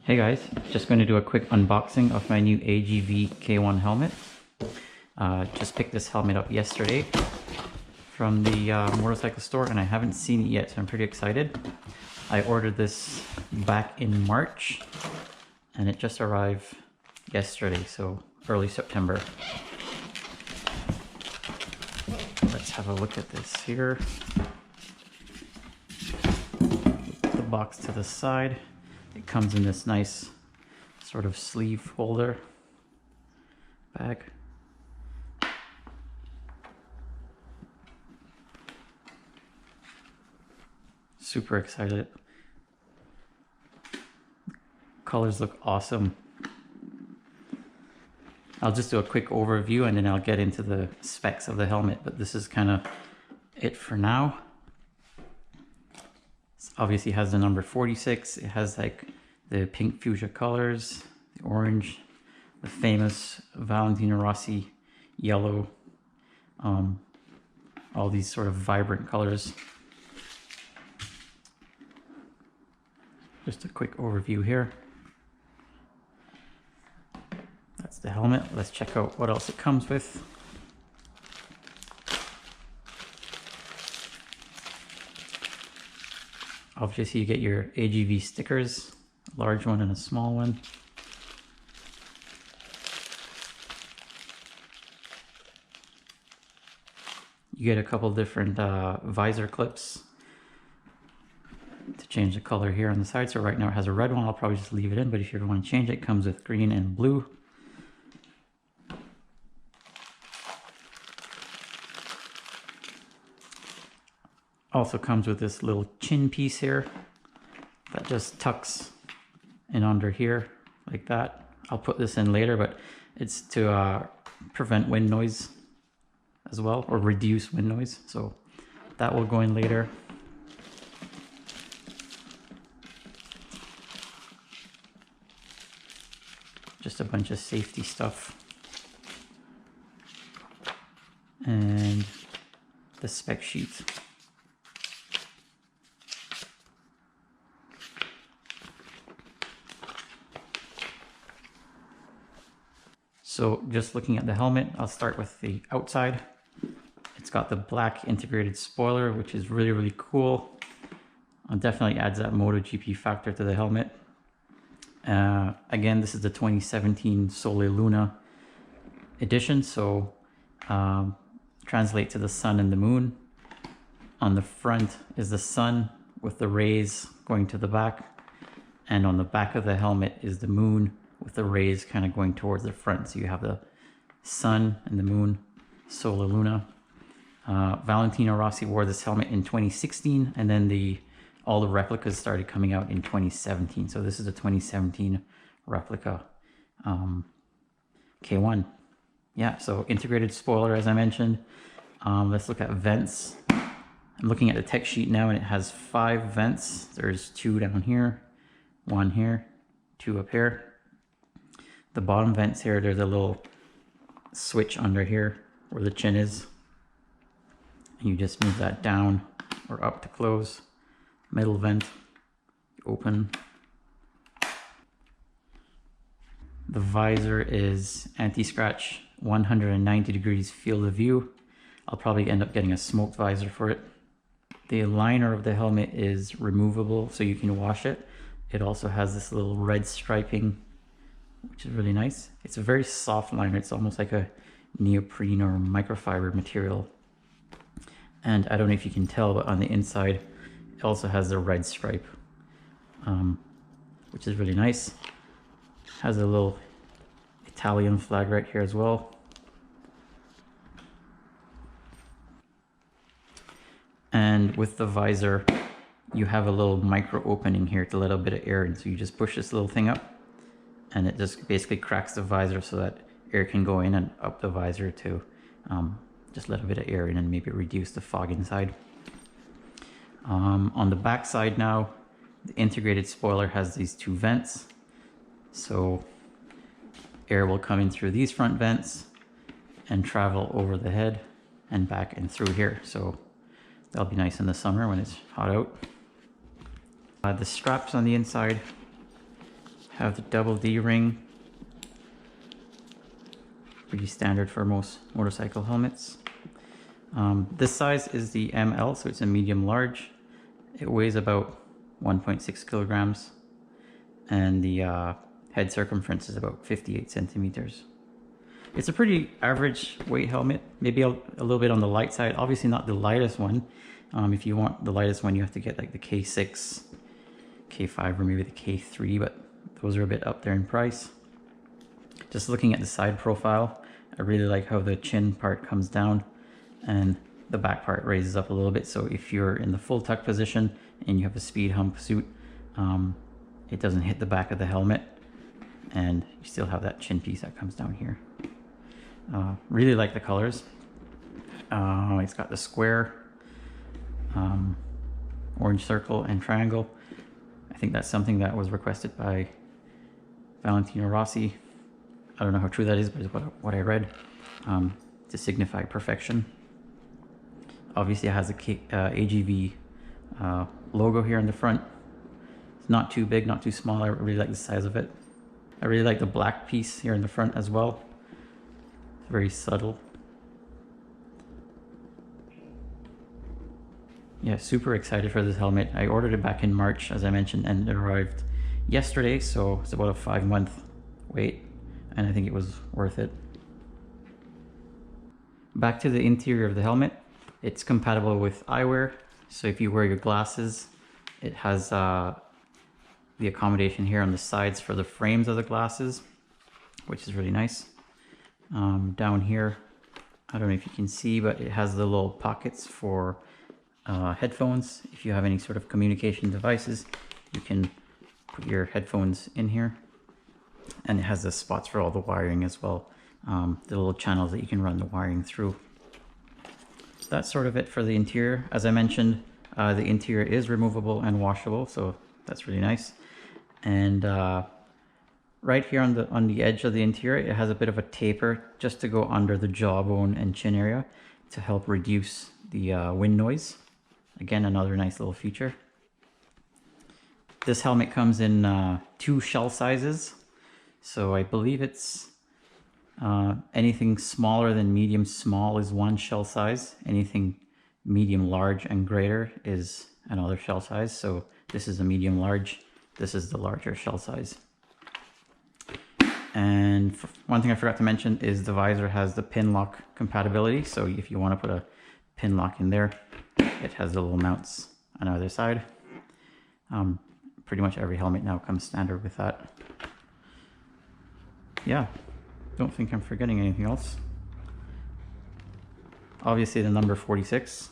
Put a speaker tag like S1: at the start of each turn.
S1: Hey guys, just going to do a quick unboxing of my new AGV K1 helmet. Just picked this helmet up yesterday from the motorcycle store and I haven't seen it yet, so I'm pretty excited. I ordered this back in March and it just arrived yesterday, so early September. Let's have a look at this here. Put the box to the side. It comes in this nice sort of sleeve holder bag. Super excited. Colors look awesome. I'll just do a quick overview and then I'll get into the specs of the helmet, but this is kind of it for now. Obviously has the number 46. It has like the pink fuchsia colors, the orange, the famous Valentino Rossi yellow, all these sort of vibrant colors. Just a quick overview here. That's the helmet. Let's check out what else it comes with. Obviously you get your AGV stickers, a large one and a small one. You get a couple different visor clips to change the color here on the side. So right now it has a red one, I'll probably just leave it in, but if you ever want to change it, it comes with green and blue. Also comes with this little chin piece here that just tucks in under here like that. I'll put this in later, but it's to prevent wind noise as well, or reduce wind noise. So that will go in later. Just a bunch of safety stuff. And the spec sheet. So just looking at the helmet, I'll start with the outside. It's got the black integrated spoiler, which is really, really cool. It definitely adds that MotoGP factor to the helmet. Again, this is the 2017 Soleluna edition, so translate to the sun and the moon. On the front is the sun with the rays going to the back, and on the back of the helmet is the moon with the rays kind of going towards the front. So you have the sun and the moon, Soleluna. Valentino Rossi wore this helmet in 2016, and then all the replicas started coming out in 2017. So this is a 2017 replica K1. Yeah, so integrated spoiler, as I mentioned. Let's look at vents. I'm looking at the tech sheet now, and it has 5 vents. There's 2 down here, 1 here, 2 up here. The bottom vents here, there's a little switch under here where the chin is. And you just move that down or up to close. Middle vent, open. The visor is anti-scratch, 190 degrees field of view. I'll probably end up getting a smoked visor for it. The liner of the helmet is removable, so you can wash it. It also has this little red striping, which is really nice. It's a very soft liner. It's almost like a neoprene or microfiber material. And I don't know if you can tell, but on the inside, it also has the red stripe, which is really nice. Has a little Italian flag right here as well. And with the visor, you have a little micro opening here to let a bit of air in. So you just push this little thing up, and it just basically cracks the visor so that air can go in and up the visor to just let a bit of air in and maybe reduce the fog inside. On the back side now, the integrated spoiler has these 2 vents. So air will come in through these front vents and travel over the head and back and through here. So that'll be nice in the summer when it's hot out. The straps on the inside Have the double D ring. Pretty standard for most motorcycle helmets. This size is the ML, so it's a medium large. It weighs about 1.6 kilograms, and the head circumference is about 58 centimeters. It's a pretty average weight helmet, maybe a little bit on the light side. Obviously not the lightest one. If you want the lightest one, you have to get like the K6, K5, or maybe the K3, but those are a bit up there in price. Just looking at the side profile, I really like how the chin part comes down and the back part raises up a little bit. So if you're in the full tuck position and you have a speed hump suit, it doesn't hit the back of the helmet, and you still have that chin piece that comes down here. Really like the colors. It's got the square, orange circle, and triangle. I think that's something that was requested by Valentino Rossi. I don't know how true that is, but it's what I read, to signify perfection. Obviously it has the AGV logo here in the front. It's not too big, not too small. I really like the size of it. I really like the black piece here in the front as well. It's very subtle. Yeah, super excited for this helmet. I ordered it back in March, as I mentioned, and it arrived yesterday, so it's about a 5-month wait, and I think it was worth it. Back to the interior of the helmet. It's compatible with eyewear, so if you wear your glasses, it has the accommodation here on the sides for the frames of the glasses, which is really nice. Down here, I don't know if you can see, but it has the little pockets for headphones. If you have any sort of communication devices, you can put your headphones in here. And it has the spots for all the wiring as well, the little channels that you can run the wiring through. That's sort of it for the interior. As I mentioned, the interior is removable and washable, so that's really nice. And right here on the edge of the interior, it has a bit of a taper just to go under the jawbone and chin area to help reduce the wind noise. Again, another nice little feature. This helmet comes in 2 shell sizes. So I believe it's anything smaller than medium small is 1 shell size. Anything medium large and greater is another shell size. So this is a medium large. This is the larger shell size. And one thing I forgot to mention is the visor has the pin lock compatibility. So if you want to put a pin lock in there, it has the little mounts on either side. Pretty much every helmet now comes standard with that. Yeah, don't think I'm forgetting anything else. Obviously the number 46.